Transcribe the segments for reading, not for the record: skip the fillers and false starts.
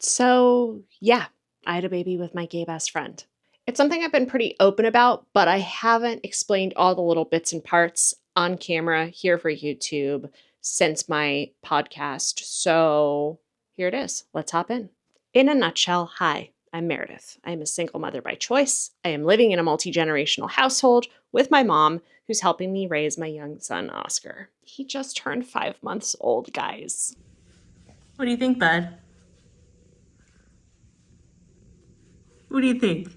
So, yeah, I had a baby with my gay best friend. It's something I've been pretty open about, but I haven't explained all the little bits and parts on camera here for YouTube since my podcast. So, here it is. Let's hop in. In a nutshell, hi, I'm Meredith. I'm a single mother by choice. I am living in a multi generational household with my mom, who's helping me raise my young son, Oscar. He just turned 5 months old, guys. What do you think, bud? What do you think?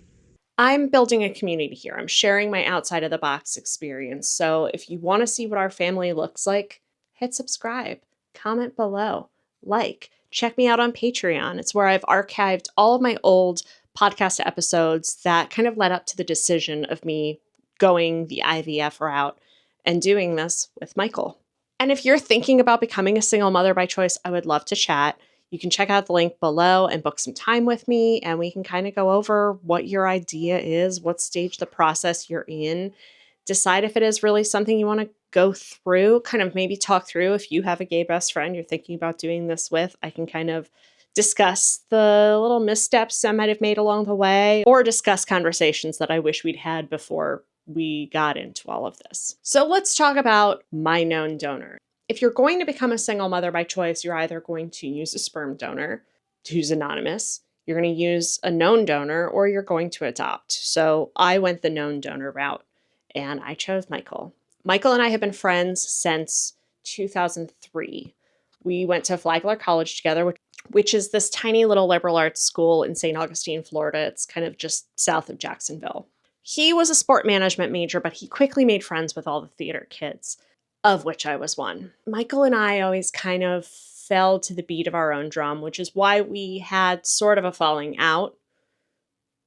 I'm building a community here. I'm sharing my outside of the box experience. So if you want to see what our family looks like, hit subscribe, comment below, check me out on Patreon. It's where I've archived all of my old podcast episodes that kind of led up to the decision of me going the IVF route and doing this with Michael. And if you're thinking about becoming a single mother by choice, I would love to chat. You can check out the link below and book some time with me, and we can kind of go over what your idea is, what stage the process you're in, decide if it is really something you want to go through, kind of maybe talk through if you have a gay best friend you're thinking about doing this with. I can kind of discuss the little missteps I might have made along the way, or discuss conversations that I wish we'd had before we got into all of this. So let's talk about my known donor. If you're going to become a single mother by choice, you're either going to use a sperm donor who's anonymous, you're going to use a known donor, or you're going to adopt. So I went the known donor route, and I chose Michael. Michael and I have been friends since 2003. We went to Flagler College together, which is this tiny little liberal arts school in St. Augustine, Florida. It's kind of just south of Jacksonville. He was a sport management major, but he quickly made friends with all the theater kids, of which I was one. Michael and I always kind of fell to the beat of our own drum, which is why we had sort of a falling out.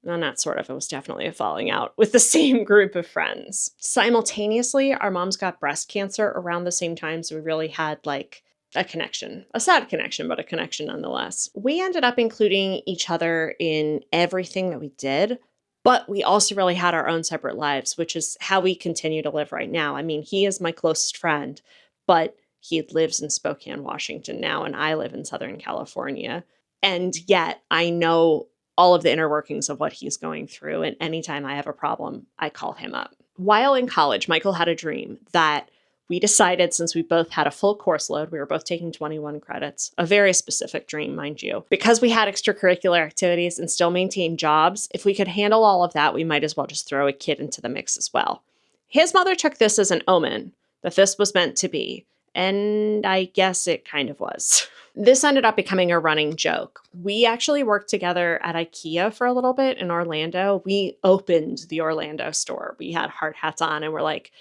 No, not sort of, it was definitely a falling out with the same group of friends. Simultaneously, our moms got breast cancer around the same time, so we really had like a connection, a sad connection, but a connection nonetheless. We ended up including each other in everything that we did, but we also really had our own separate lives, which is how we continue to live right now. I mean, he is my closest friend, but he lives in Spokane, Washington now, and I live in Southern California. And yet I know all of the inner workings of what he's going through. And anytime I have a problem, I call him up. While in college, Michael had a dream that we decided, since we both had a full course load, we were both taking 21 credits, a very specific dream, mind you. Because we had extracurricular activities and still maintained jobs, if we could handle all of that, we might as well just throw a kid into the mix as well. His mother took this as an omen that this was meant to be, and I guess it kind of was. This ended up becoming a running joke. We actually worked together at IKEA for a little bit in Orlando. We opened the Orlando store. We had hard hats on and we're like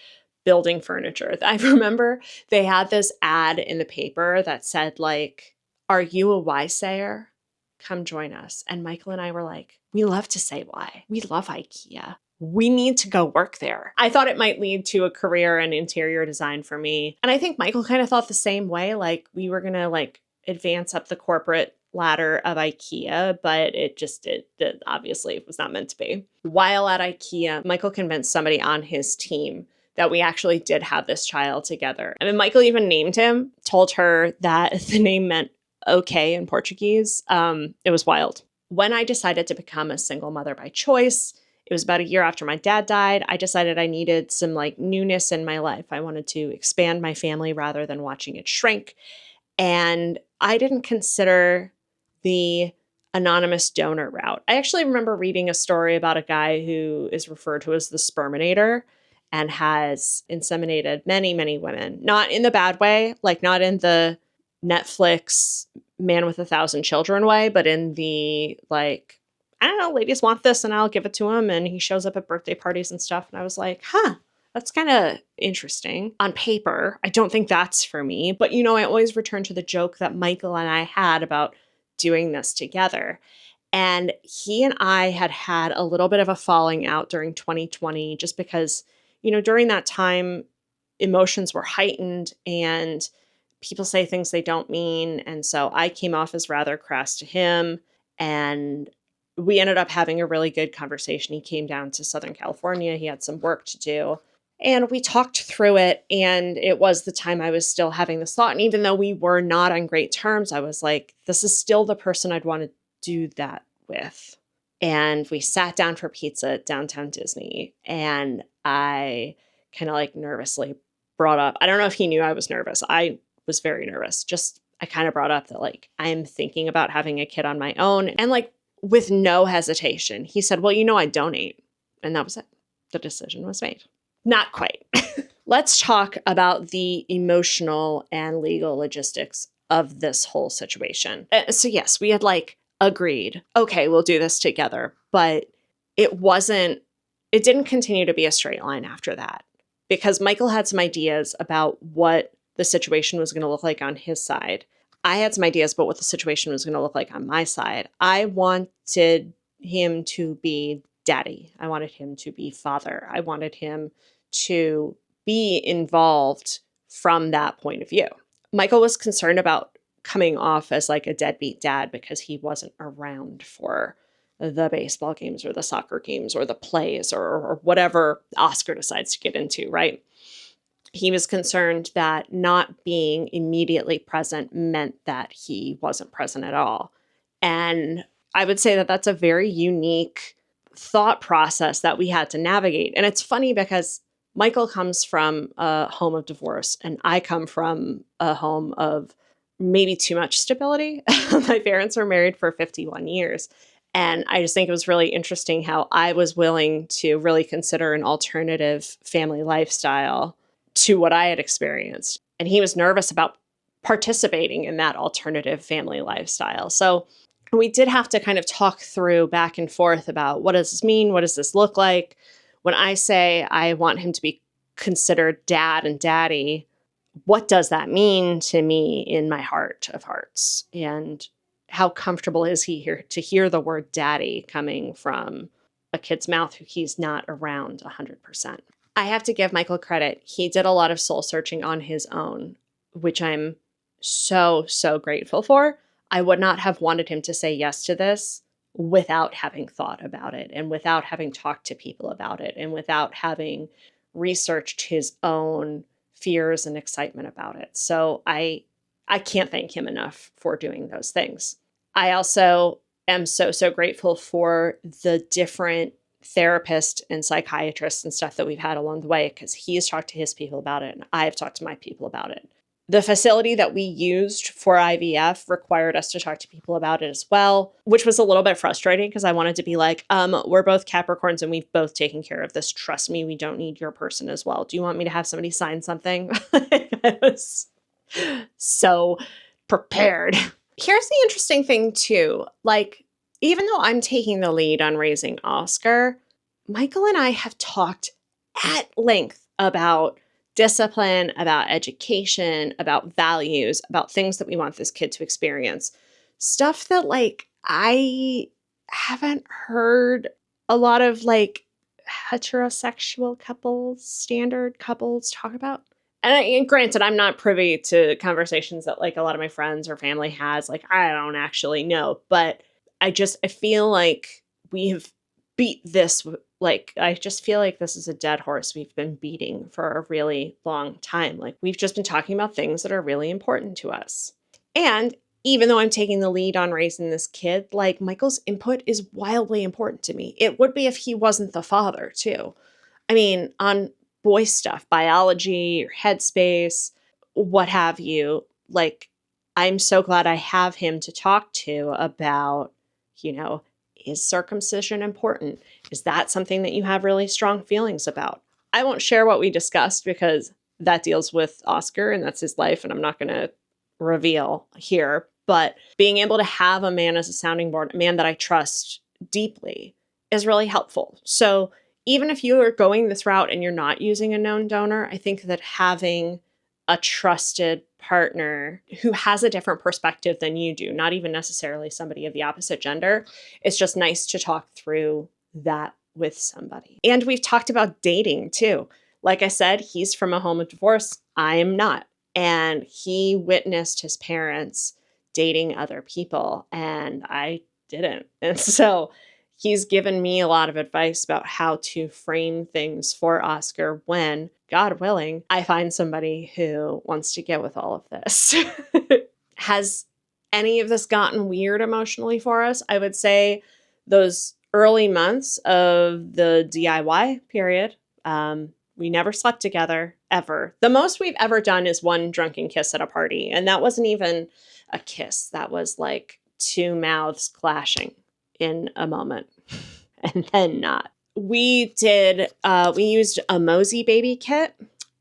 building furniture. I remember they had this ad in the paper that said like, "Are you a why sayer? Come join us." And Michael and I were like, we love to say why. We love IKEA. We need to go work there. I thought it might lead to a career in interior design for me. And I think Michael kind of thought the same way, like we were going to like advance up the corporate ladder of IKEA, but it obviously was not meant to be. While at IKEA, Michael convinced somebody on his team that we actually did have this child together. I mean, Michael even named him, told her that the name meant okay in Portuguese. It was wild. When I decided to become a single mother by choice, it was about a year after my dad died. I decided I needed some like newness in my life. I wanted to expand my family rather than watching it shrink. And I didn't consider the anonymous donor route. I actually remember reading a story about a guy who is referred to as the sperminator and has inseminated many, many women. Not in the bad way, like not in the Netflix Man with 1,000 Children way, but in the like, I don't know, ladies want this and I'll give it to him. And he shows up at birthday parties and stuff. And I was like, that's kind of interesting. On paper, I don't think that's for me. But, you know, I always return to the joke that Michael and I had about doing this together. And he and I had a little bit of a falling out during 2020, just because, you know, during that time, emotions were heightened and people say things they don't mean. And so I came off as rather crass to him. And we ended up having a really good conversation. He came down to Southern California. He had some work to do. And we talked through it. And it was the time I was still having this thought. And even though we were not on great terms, I was like, this is still the person I'd want to do that with. And we sat down for pizza at downtown Disney, and I kind of like nervously brought up, I don't know if he knew I was nervous. I was very nervous. Just, I kind of brought up that like, I'm thinking about having a kid on my own. And like, with no hesitation, he said, well, I donate. And that was it. The decision was made. Not quite. Let's talk about the emotional and legal logistics of this whole situation. So yes, we had like agreed, okay, we'll do this together. But it didn't continue to be a straight line after that, because Michael had some ideas about what the situation was going to look like on his side. I had some ideas about what the situation was going to look like on my side. I wanted him to be daddy. I wanted him to be father. I wanted him to be involved from that point of view. Michael was concerned about coming off as like a deadbeat dad because he wasn't around for the baseball games or the soccer games or the plays or whatever Oscar decides to get into, right? He was concerned that not being immediately present meant that he wasn't present at all. And I would say that that's a very unique thought process that we had to navigate. And it's funny because Michael comes from a home of divorce, and I come from a home of maybe too much stability. My parents were married for 51 years. And I just think it was really interesting how I was willing to really consider an alternative family lifestyle to what I had experienced. And he was nervous about participating in that alternative family lifestyle. So we did have to kind of talk through back and forth about, what does this mean? What does this look like? When I say I want him to be considered dad and daddy, what does that mean to me in my heart of hearts? And how comfortable is he here to hear the word daddy coming from a kid's mouth who he's not around 100%? I have to give Michael credit. He did a lot of soul searching on his own, which I'm so, so grateful for. I would not have wanted him to say yes to this without having thought about it, and without having talked to people about it, and without having researched his own fears and excitement about it. So I can't thank him enough for doing those things. I also am so, so grateful for the different therapists and psychiatrists and stuff that we've had along the way, because he has talked to his people about it and I've talked to my people about it. The facility that we used for IVF required us to talk to people about it as well, which was a little bit frustrating because I wanted to be like, we're both Capricorns and we've both taken care of this. Trust me, we don't need your person as well. Do you want me to have somebody sign something? I was so prepared. Here's the interesting thing too. Like, even though I'm taking the lead on raising Oscar, Michael and I have talked at length about discipline, about education, about values, about things that we want this kid to experience. Stuff that like I haven't heard a lot of like heterosexual couples, standard couples talk about. And granted, I'm not privy to conversations that like a lot of my friends or family has. Like, I don't actually know, but I feel like we have beat this. Like, I just feel like this is a dead horse we've been beating for a really long time. Like, we've just been talking about things that are really important to us. And even though I'm taking the lead on raising this kid, like, Michael's input is wildly important to me. It would be if he wasn't the father, too. I mean, on boy stuff, biology or headspace, what have you. Like, I'm so glad I have him to talk to about, is circumcision important? Is that something that you have really strong feelings about? I won't share what we discussed because that deals with Oscar and that's his life, and I'm not going to reveal here. But being able to have a man as a sounding board, a man that I trust deeply, is really helpful. So even if you are going this route and you're not using a known donor, I think that having a trusted partner who has a different perspective than you do, not even necessarily somebody of the opposite gender, it's just nice to talk through that with somebody. And we've talked about dating too. Like I said, he's from a home of divorce. I am not. And he witnessed his parents dating other people, and I didn't. And so he's given me a lot of advice about how to frame things for Oscar when, God willing, I find somebody who wants to get with all of this. Has any of this gotten weird emotionally for us, I would say those early months of the DIY period, we never slept together ever. The most we've ever done is one drunken kiss at a party. And that wasn't even a kiss, that was like two mouths clashing in a moment and then not. We used a Mosey baby kit,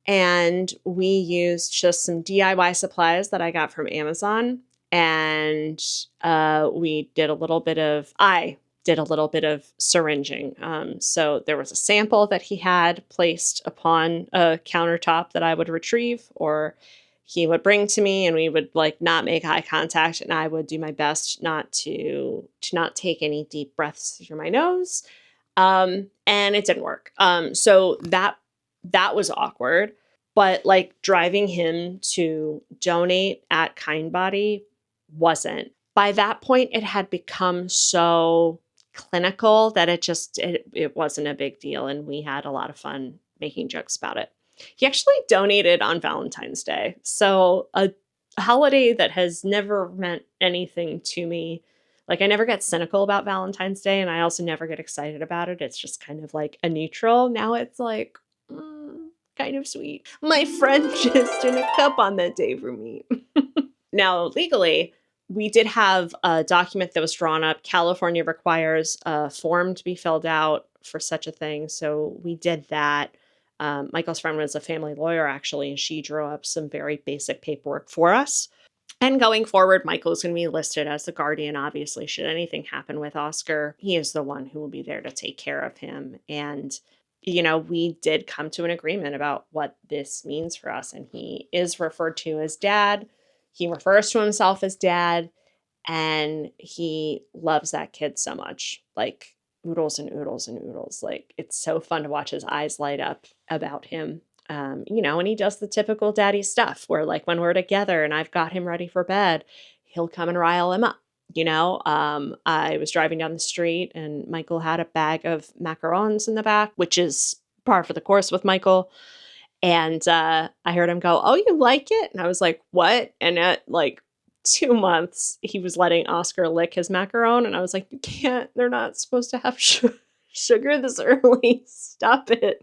and we used just some DIY supplies that I got from Amazon. And I did a little bit of syringing. So there was a sample that he had placed upon a countertop that I would retrieve, or he would bring to me, and we would like not make eye contact, and I would do my best not to not take any deep breaths through my nose. And it didn't work. So that was awkward. But like driving him to donate at Kindbody wasn't. By that point, it had become so clinical that it wasn't a big deal, and we had a lot of fun making jokes about it. He actually donated on Valentine's Day, so a holiday that has never meant anything to me. Like, I never get cynical about Valentine's Day, and I also never get excited about it. It's just kind of like a neutral. Now it's like, kind of sweet. My friend just in a cup on that day for me. Now, legally, we did have a document that was drawn up. California requires a form to be filled out for such a thing. So we did that. Michael's friend was a family lawyer, actually, and she drew up some very basic paperwork for us. And going forward, Michael's going to be listed as the guardian, obviously. Should anything happen with Oscar, he is the one who will be there to take care of him. And, we did come to an agreement about what this means for us. And he is referred to as Dad. He refers to himself as Dad. And he loves that kid so much. Like, oodles and oodles and oodles. Like, it's so fun to watch his eyes light up about him. And he does the typical daddy stuff where, like, when we're together and I've got him ready for bed, he'll come and rile him up. I was driving down the street and Michael had a bag of macarons in the back, which is par for the course with Michael. And I heard him go, "Oh, you like it?" And I was like, "What?" And at like 2 months, he was letting Oscar lick his macaron. And I was like, "You can't, they're not supposed to have sugar this early. Stop it."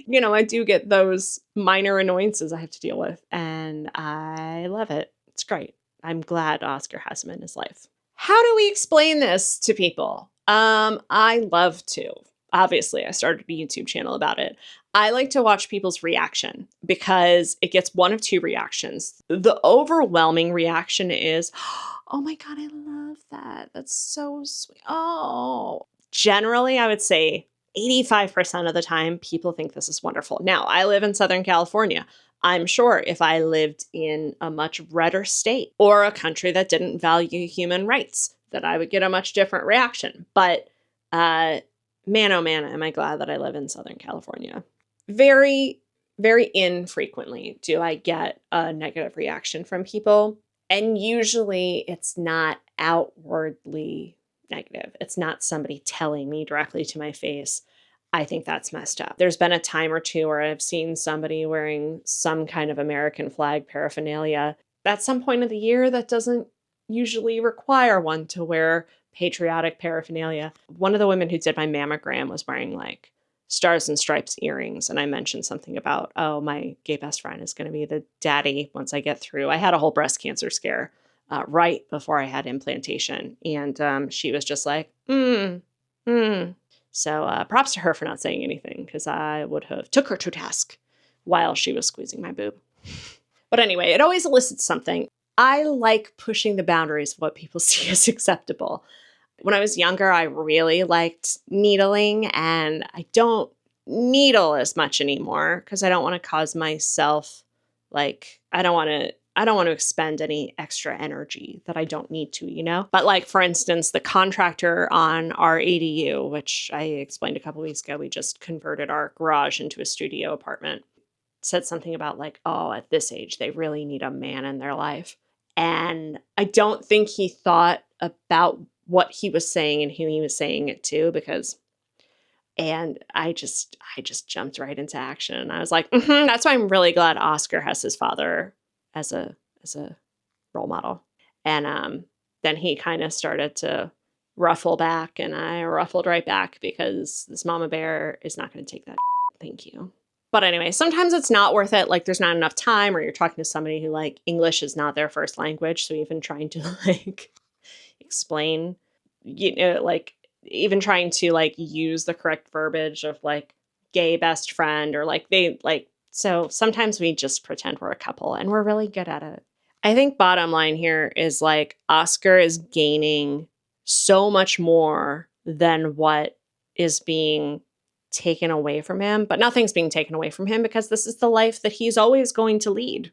I do get those minor annoyances I have to deal with, and I love it. It's great. I'm glad Oscar has him in his life. How do we explain this to people? I love to. Obviously, I started a YouTube channel about it. I like to watch people's reaction because it gets one of two reactions. The overwhelming reaction is, "Oh my God, I love that. That's so sweet. Oh." Generally, I would say 85% of the time, people think this is wonderful. Now, I live in Southern California. I'm sure if I lived in a much redder state or a country that didn't value human rights, that I would get a much different reaction. But man, oh man, am I glad that I live in Southern California. Very, very infrequently do I get a negative reaction from people. And usually it's not outwardly negative. It's not somebody telling me directly to my face, "I think that's messed up." There's been a time or two where I've seen somebody wearing some kind of American flag paraphernalia at some point of the year that doesn't usually require one to wear patriotic paraphernalia. One of the women who did my mammogram was wearing like stars and stripes earrings. And I mentioned something about, "Oh, my gay best friend is going to be the daddy once I get through." I had a whole breast cancer scare right before I had implantation. And she was just like, So props to her for not saying anything, because I would have took her to task while she was squeezing my boob. But anyway, it always elicits something. I like pushing the boundaries of what people see as acceptable. When I was younger, I really liked needling, and I don't needle as much anymore because I don't want to cause myself, like, I don't want to expend any extra energy that I don't need to. But like, for instance, the contractor on our ADU, which I explained a couple weeks ago, we just converted our garage into a studio apartment, said something about like, "Oh, at this age, they really need a man in their life." And I don't think he thought about what he was saying and who he was saying it to, and I just jumped right into action. And I was like, that's why I'm really glad Oscar has his father as a role model. And then he kind of started to ruffle back, and I ruffled right back because this mama bear is not going to take that. Thank you. But anyway, sometimes it's not worth it. Like there's not enough time, or you're talking to somebody who like English is not their first language. So even trying to like explain, like even trying to like use the correct verbiage of like gay best friend or like they like, so sometimes we just pretend we're a couple and we're really good at it. I think bottom line here is like Oscar is gaining so much more than what is being taken away from him, but nothing's being taken away from him because this is the life that he's always going to lead.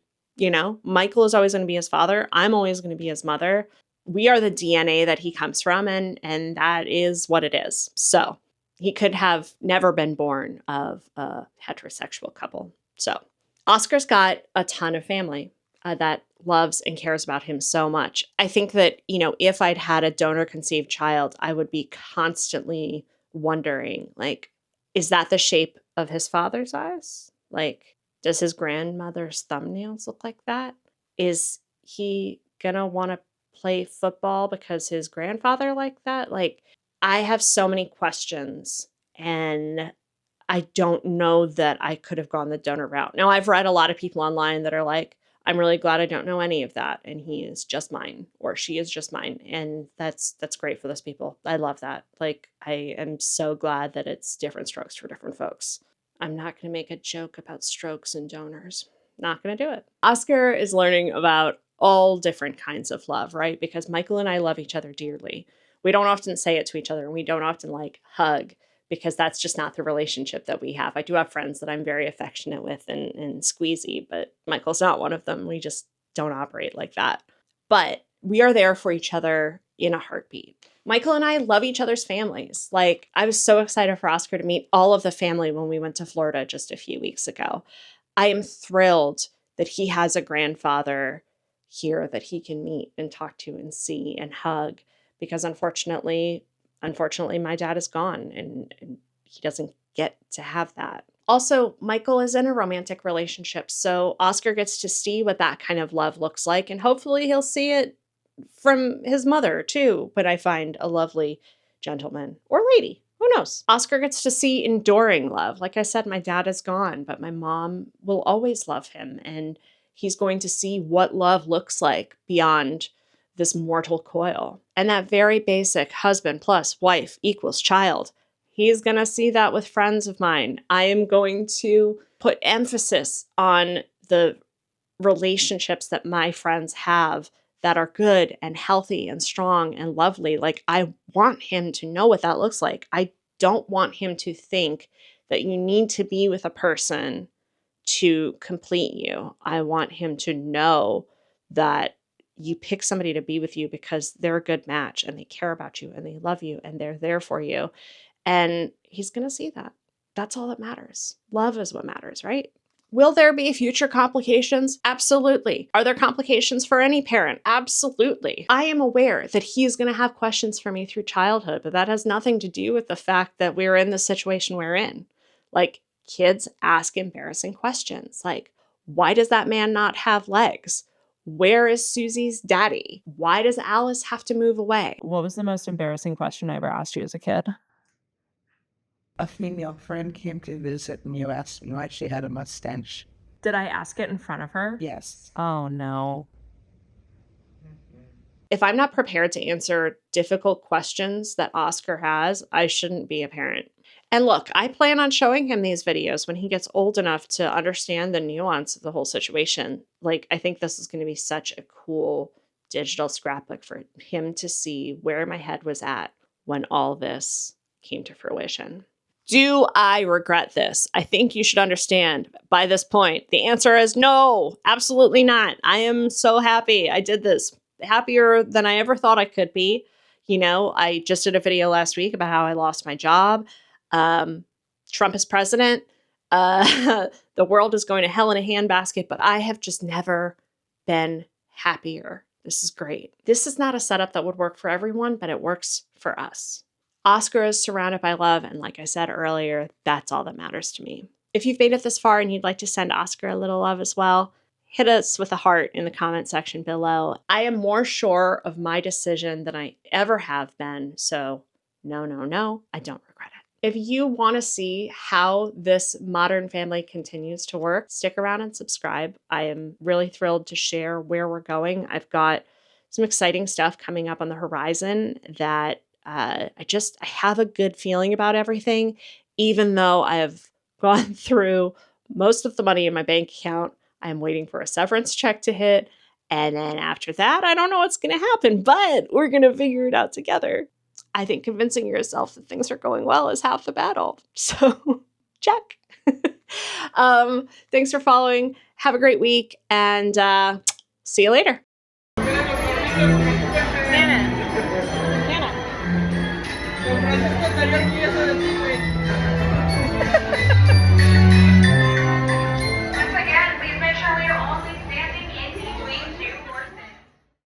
Michael is always going to be his father. I'm always going to be his mother. We are the DNA that he comes from, and that is what it is. So he could have never been born of a heterosexual couple. So Oscar's got a ton of family that loves and cares about him so much. I think that, if I'd had a donor conceived child, I would be constantly wondering, like, is that the shape of his father's eyes? Like, does his grandmother's thumbnails look like that? Is he gonna want to play football because his grandfather liked that? Like, I have so many questions, and I don't know that I could have gone the donor route. Now, I've read a lot of people online that are like, I'm really glad I don't know any of that, and he is just mine, or she is just mine. And that's great for those people. I love that. Like, I am so glad that it's different strokes for different folks. I'm not going to make a joke about strokes and donors. Not going to do it. Oscar is learning about all different kinds of love, right? Because Michael and I love each other dearly. We don't often say it to each other, and we don't often like hug, because that's just not the relationship that we have. I do have friends that I'm very affectionate with and squeezy, but Michael's not one of them. We just don't operate like that. But we are there for each other in a heartbeat. Michael and I love each other's families. Like, I was so excited for Oscar to meet all of the family when we went to Florida just a few weeks ago. I am thrilled that he has a grandfather here that he can meet and talk to and see and hug, because unfortunately, my dad is gone and he doesn't get to have that. Also, Michael is in a romantic relationship, so Oscar gets to see what that kind of love looks like, and hopefully he'll see it from his mother too, when I find a lovely gentleman or lady. Who knows? Oscar gets to see enduring love. Like I said, my dad is gone, but my mom will always love him, and he's going to see what love looks like beyond this mortal coil. And that very basic husband plus wife equals child. He's going to see that with friends of mine. I am going to put emphasis on the relationships that my friends have that are good and healthy and strong and lovely. Like, I want him to know what that looks like. I don't want him to think that you need to be with a person to complete you. I want him to know that you pick somebody to be with you because they're a good match and they care about you and they love you and they're there for you. And he's going to see that. That's all that matters. Love is what matters, right? Will there be future complications? Absolutely. Are there complications for any parent? Absolutely. I am aware that he is going to have questions for me through childhood, but that has nothing to do with the fact that we're in the situation we're in. Like, kids ask embarrassing questions. Like, why does that man not have legs? Where is Susie's daddy? Why does Alice have to move away? What was the most embarrassing question I ever asked you as a kid? A female friend came to visit and you asked me why she had a mustache. Did I ask it in front of her? Yes. Oh, no. If I'm not prepared to answer difficult questions that Oscar has, I shouldn't be a parent. And look, I plan on showing him these videos when he gets old enough to understand the nuance of the whole situation. Like, I think this is going to be such a cool digital scrapbook for him to see where my head was at when all this came to fruition. Do I regret this? I think you should understand by this point, the answer is no, absolutely not. I am so happy I did this. Happier than I ever thought I could be. I just did a video last week about how I lost my job. Trump is president. The world is going to hell in a handbasket, but I have just never been happier. This is great. This is not a setup that would work for everyone, but it works for us. Oscar is surrounded by love, and like I said earlier, that's all that matters to me. If you've made it this far and you'd like to send Oscar a little love as well, hit us with a heart in the comment section below. I am more sure of my decision than I ever have been. So no, I don't regret it. If you want to see how this modern family continues to work, stick around and subscribe. I am really thrilled to share where we're going. I've got some exciting stuff coming up on the horizon that I have a good feeling about everything, even though I have gone through most of the money in my bank account. I'm waiting for a severance check to hit. And then after that, I don't know what's going to happen, but we're going to figure it out together. I think convincing yourself that things are going well is half the battle. So check. Thanks for following. Have a great week and see you later. Nana.